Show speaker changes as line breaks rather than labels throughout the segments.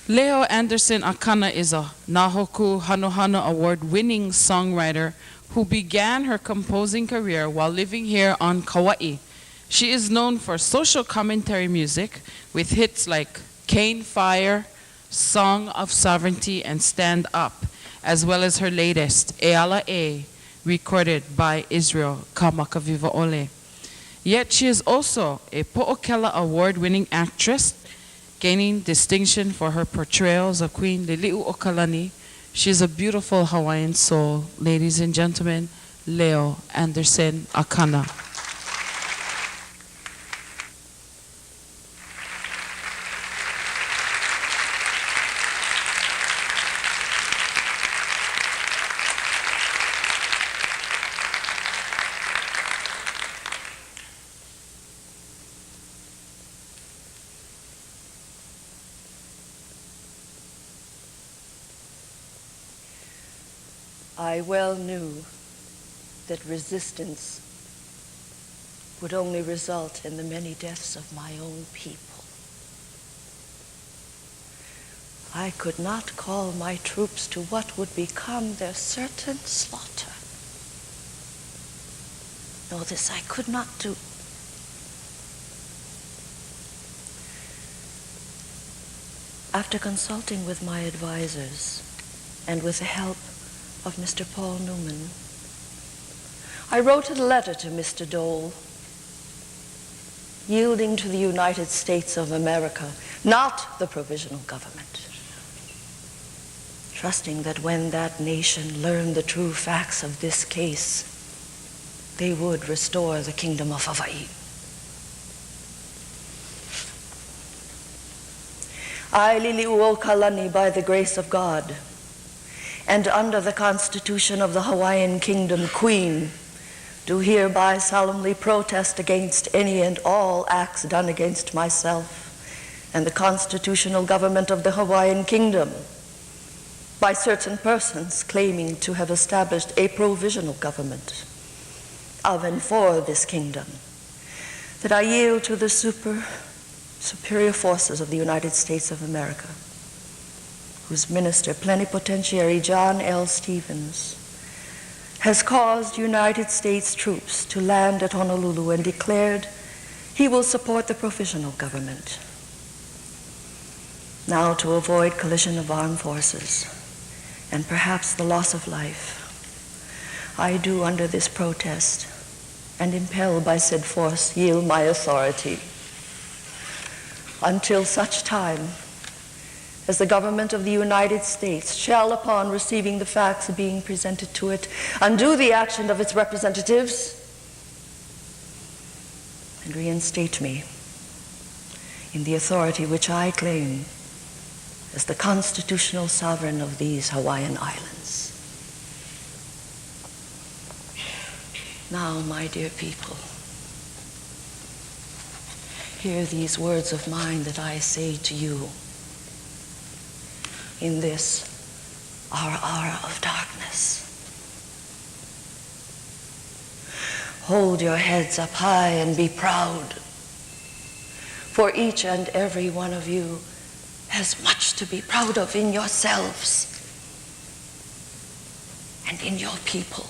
Leo Anderson Akana is a Nahoku Hanohano Award-winning songwriter who began her composing career while living here on Kauai. She is known for social commentary music with hits like Cane Fire, Song of Sovereignty, and Stand Up, as well as her latest, Eala E, recorded by Israel Kamakaviva Ole. Yet she is also a Po'okela Award-winning actress, gaining distinction for her portrayals of Queen Liliuokalani. She is a beautiful Hawaiian soul. Ladies and gentlemen, Leo Anderson Akana.
I well knew that resistance would only result in the many deaths of my own people. I could not call my troops to what would become their certain slaughter. No, this I could not do. After consulting with my advisors and with the help of Mr. Paul Newman, I wrote a letter to Mr. Dole, yielding to the United States of America, not the provisional government, trusting that when that nation learned the true facts of this case, they would restore the Kingdom of Hawaii. I, Liliuokalani, by the grace of God, and under the Constitution of the Hawaiian Kingdom, Queen, do hereby solemnly protest against any and all acts done against myself and the constitutional government of the Hawaiian Kingdom by certain persons claiming to have established a provisional government of and for this kingdom, that I yield to the superior forces of the United States of America, whose minister plenipotentiary John L. Stevens has caused United States troops to land at Honolulu and declared he will support the provisional government. Now, to avoid collision of armed forces and perhaps the loss of life, I do under this protest and impelled by said force yield my authority until such time as the government of the United States shall, upon receiving the facts being presented to it, undo the action of its representatives and reinstate me in the authority which I claim as the constitutional sovereign of these Hawaiian Islands. Now, my dear people, hear these words of mine that I say to you in this, our hour of darkness. Hold your heads up high and be proud, for each and every one of you has much to be proud of in yourselves and in your people.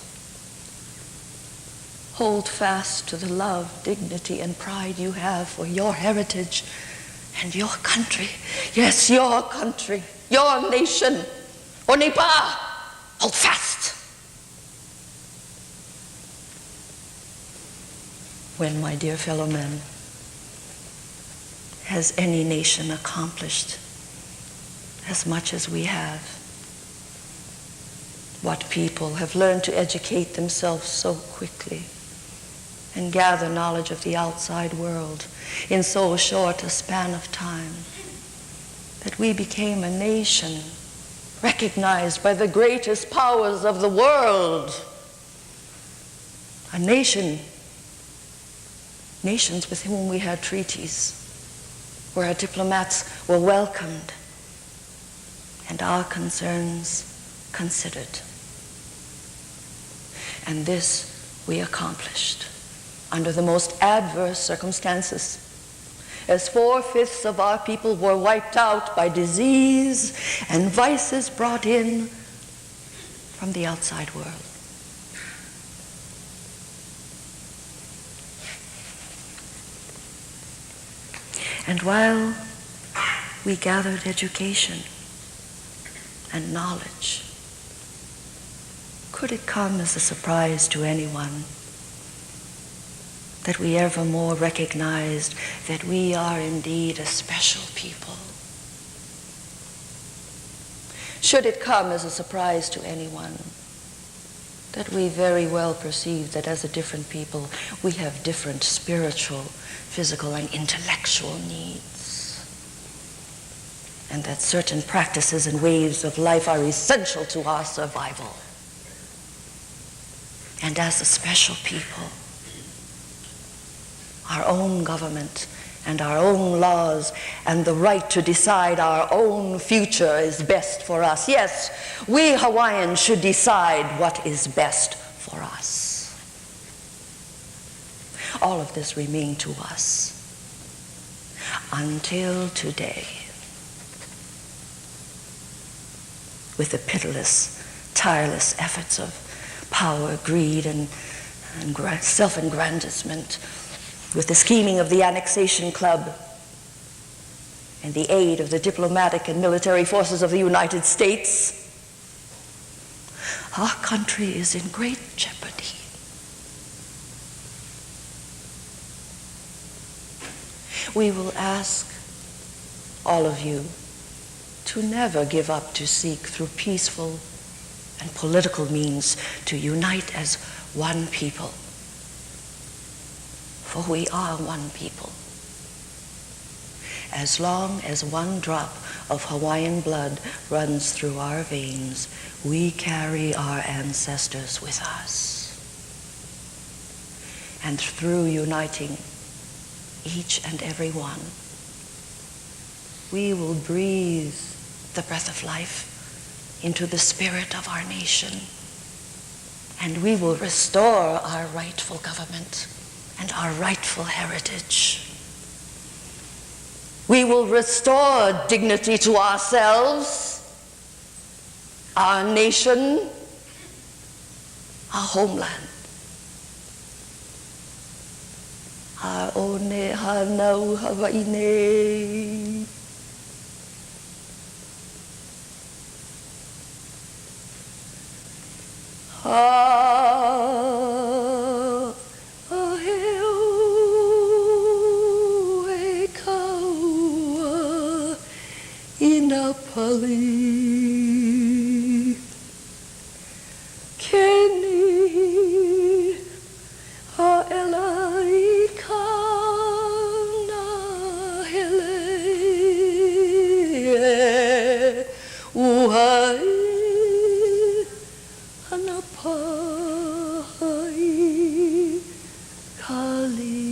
Hold fast to the love, dignity, and pride you have for your heritage and your country. Yes, your country. Your nation, Onipa, hold fast. When, my dear fellow men, has any nation accomplished as much as we have? What people have learned to educate themselves so quickly and gather knowledge of the outside world in so short a span of time, that we became a nation recognized by the greatest powers of the world. A nation, nations with whom we had treaties, where our diplomats were welcomed and our concerns considered. And this we accomplished under the most adverse circumstances as 4/5 of our people were wiped out by disease and vices brought in from the outside world. And while we gathered education and knowledge, could it come as a surprise to anyone that we evermore recognized that we are indeed a special people? Should it come as a surprise to anyone that we very well perceive that as a different people, we have different spiritual, physical, and intellectual needs, and that certain practices and ways of life are essential to our survival? And as a special people, our own government and our own laws and the right to decide our own future is best for us. Yes, we Hawaiians should decide what is best for us. All of this remained to us until today, with the pitiless, tireless efforts of power, greed, and self-aggrandizement, with the scheming of the Annexation Club and the aid of the diplomatic and military forces of the United States, our country is in great jeopardy. We will ask all of you to never give up to seek through peaceful and political means to unite as one people. For we are one people. As long as one drop of Hawaiian blood runs through our veins, we carry our ancestors with us. And through uniting each and every one, we will breathe the breath of life into the spirit of our nation, and we will restore our rightful government and our rightful heritage. We will restore dignity to ourselves, our nation, our homeland. Ha'one hanau Hawaii. Pali Keni Ha'elai Kana Hele Uhai Hanapai Kalipo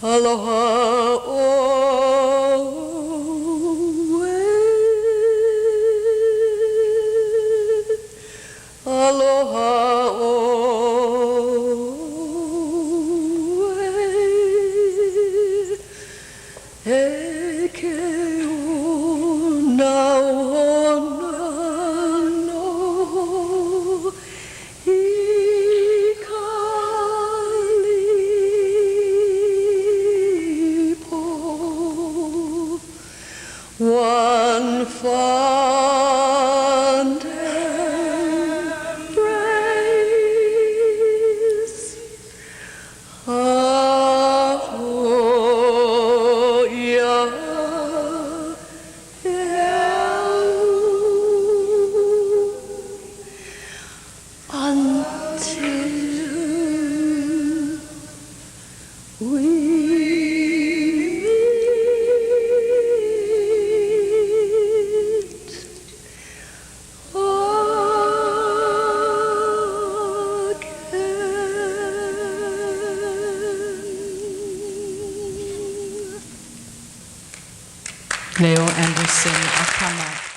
Aloha oe, aloha oe, eke ona no one fond embrace. Ahoya, until we meet.
Leo Anderson, Akana.